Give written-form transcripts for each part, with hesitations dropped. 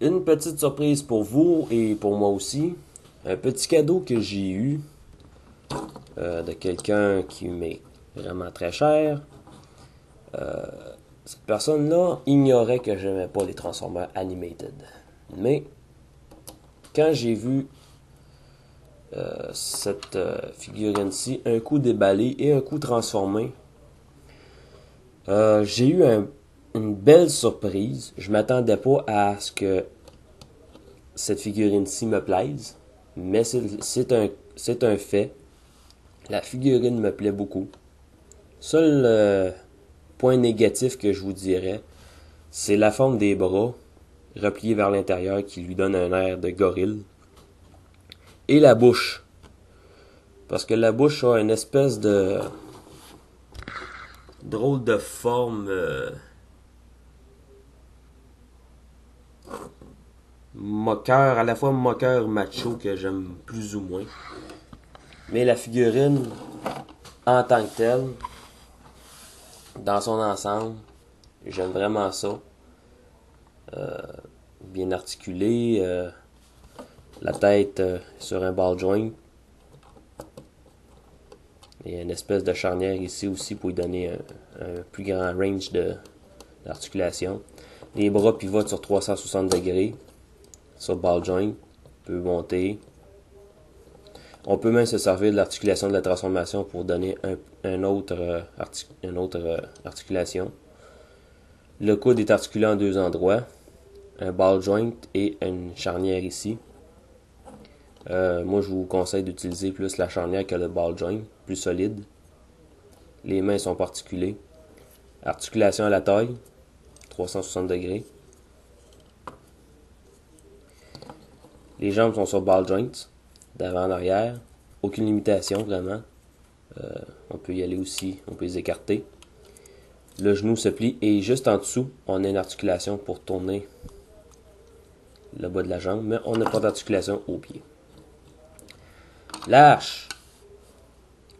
Une petite surprise pour vous et pour moi aussi. Un petit cadeau que j'ai eu de quelqu'un qui m'est vraiment très cher. Cette personne-là ignorait que j'aimais pas les Transformers Animated. Mais quand j'ai vu cette figurine-ci, un coup déballé et un coup transformé, j'ai eu une belle surprise. Je m'attendais pas à ce que cette figurine-ci me plaise, mais c'est un fait. La figurine me plaît beaucoup. Seul point négatif que je vous dirais, c'est la forme des bras repliés vers l'intérieur qui lui donne un air de gorille. Et la bouche. Parce que la bouche a une espèce de drôle de forme moqueur, à la fois moqueur macho que j'aime plus ou moins. Mais la figurine, en tant que telle, dans son ensemble, j'aime vraiment ça. Bien articulé, la tête sur un ball joint. Il y a une espèce de charnière ici aussi pour lui donner un plus grand range d'articulation. Les bras pivotent sur 360 degrés sur ball joint. On peut monter. On peut même se servir de l'articulation de la transformation pour donner une autre articulation. Le coude est articulé en deux endroits. Un ball joint et une charnière ici. Moi, je vous conseille d'utiliser plus la charnière que le ball joint, plus solide. Les mains sont articulées. Articulation à la taille, 360 degrés. Les jambes sont sur ball joints, d'avant en arrière. Aucune limitation, vraiment. On peut y aller aussi, on peut les écarter. Le genou se plie et juste en dessous, on a une articulation pour tourner le bas de la jambe, mais on n'a pas d'articulation au pied. La hache.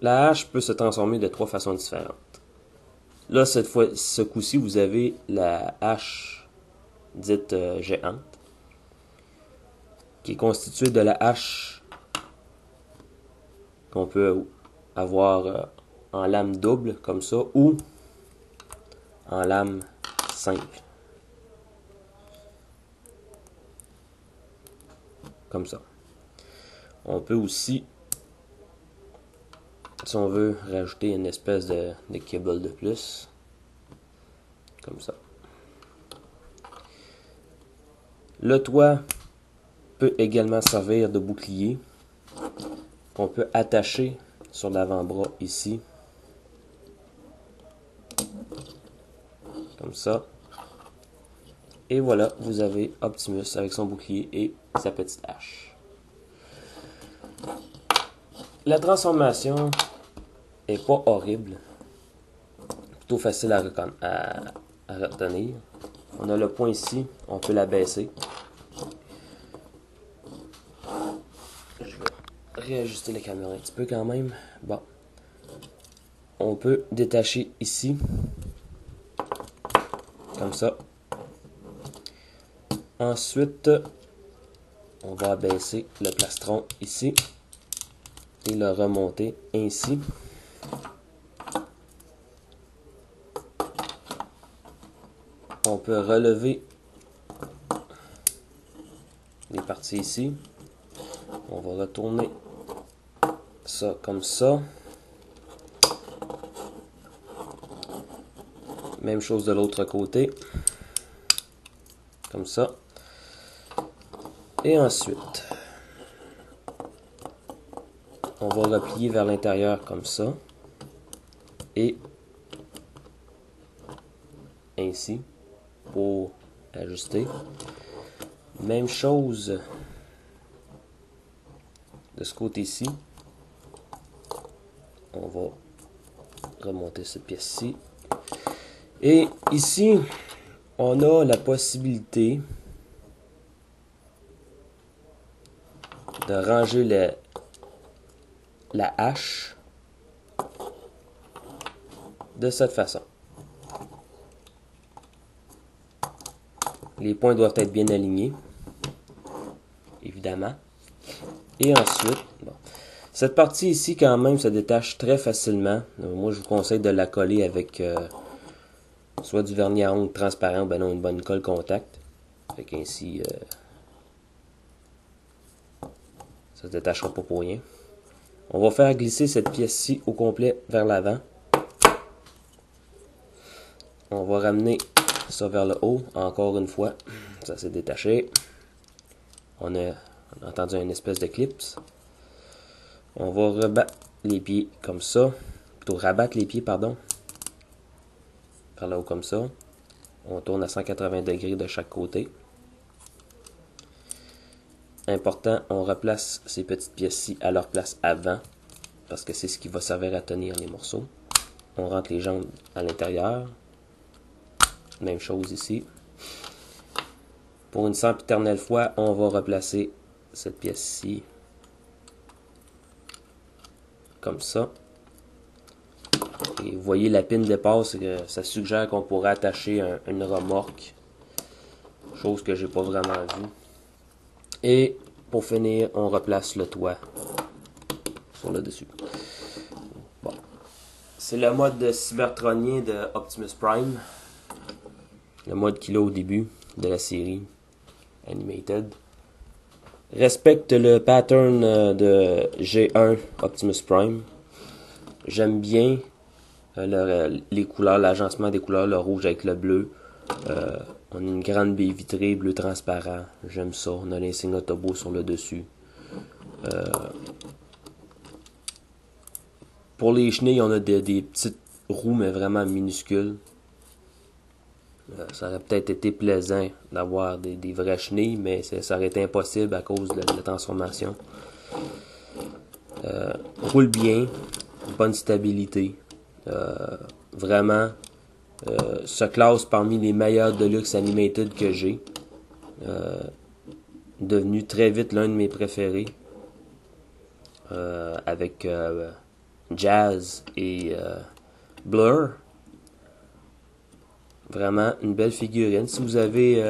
La hache peut se transformer de trois façons différentes. Là, ce coup-ci, vous avez la hache dite géante, qui est constituée de la hache qu'on peut avoir en lame double, comme ça, ou en lame simple, comme ça. On peut aussi, si on veut, rajouter une espèce de cable de plus, comme ça. Le toit peut également servir de bouclier qu'on peut attacher sur l'avant-bras ici, comme ça. Et voilà, vous avez Optimus avec son bouclier et sa petite hache. La transformation est pas horrible, plutôt facile à retenir. On a le point ici, on peut la baisser. Je vais réajuster la caméra un petit peu quand même. Bon. On peut détacher ici, comme ça. Ensuite, on va abaisser le plastron ici et le remonter ainsi. On peut relever les parties ici. On va retourner ça comme ça. Même chose de l'autre côté. Comme ça. Et ensuite, on va replier vers l'intérieur comme ça. Et ainsi pour ajuster. Même chose de ce côté-ci. On va remonter cette pièce-ci. Et ici, on a la possibilité de ranger la hache de cette façon. Les points doivent être bien alignés. évidemment. Et ensuite, bon, cette partie ici, quand même, se détache très facilement. Moi, je vous conseille de la coller avec soit du vernis à ongles transparent ou ben non, une bonne colle contact. Fait qu'ainsi, ça se détachera pas pour rien. On va faire glisser cette pièce-ci au complet vers l'avant. On va ramener ça vers le haut, encore une fois. Ça s'est détaché. On a entendu une espèce de clips. On va rebattre les pieds comme ça. Plutôt rabattre les pieds, pardon. Par là haut comme ça. On tourne à 180 degrés de chaque côté. Important, on replace ces petites pièces-ci à leur place avant. Parce que c'est ce qui va servir à tenir les morceaux. On rentre les jambes à l'intérieur. Même chose ici. Pour une sempiternelle fois, on va replacer cette pièce-ci comme ça. Et vous voyez, la pine dépasse, ça suggère qu'on pourrait attacher une remorque. Chose que j'ai pas vraiment vue. Et pour finir, on replace le toit sur le dessus. Bon. C'est le mode cybertronien de Optimus Prime. Le mode qu'il a au début de la série Animated. Respecte le pattern de G1 Optimus Prime. J'aime bien les couleurs, l'agencement des couleurs, le rouge avec le bleu. On a une grande baie vitrée, bleu transparent. J'aime ça. On a l'insigne Autobot sur le dessus. Pour les chenilles, on a des petites roues, mais vraiment minuscules. Ça aurait peut-être été plaisant d'avoir des vraies chenilles, mais ça aurait été impossible à cause de la transformation. Roule bien, bonne stabilité. Vraiment, se classe parmi les meilleurs Deluxe Animated que j'ai. Devenu très vite l'un de mes préférés. Avec Jazz et Blur. Vraiment une belle figurine. Si vous avez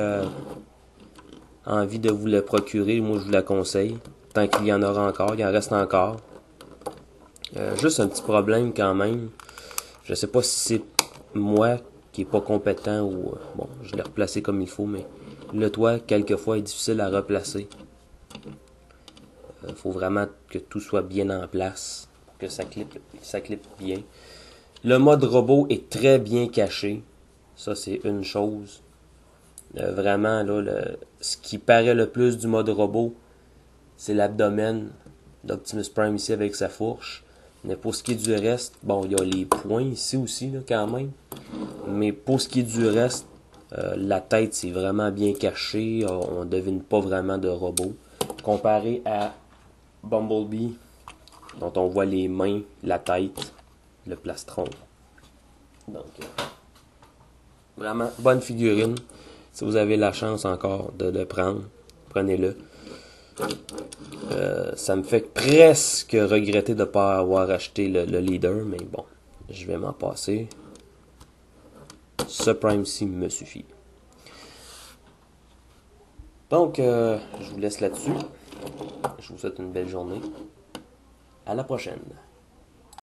envie de vous la procurer, moi je vous la conseille. Tant qu'il y en aura encore, il en reste encore. Juste un petit problème quand même. Je sais pas si c'est moi qui est pas compétent ou... bon, je l'ai replacé comme il faut, mais le toit, quelquefois, est difficile à replacer. Faut vraiment que tout soit bien en place pour que ça clippe bien. Le mode robot est très bien caché. Ça, c'est une chose. Vraiment, là, ce qui paraît le plus du mode robot, c'est l'abdomen d'Optimus Prime ici avec sa fourche. Mais pour ce qui est du reste, bon, il y a les points ici aussi, là, quand même. Mais pour ce qui est du reste, la tête, c'est vraiment bien caché. On ne devine pas vraiment de robot. Comparé à Bumblebee, dont on voit les mains, la tête, le plastron. Donc, vraiment, bonne figurine. Si vous avez la chance encore de le prendre, prenez-le. Ça me fait presque regretter de ne pas avoir acheté le leader, mais bon, je vais m'en passer. Ce Prime-ci me suffit. Donc, je vous laisse là-dessus. Je vous souhaite une belle journée. À la prochaine.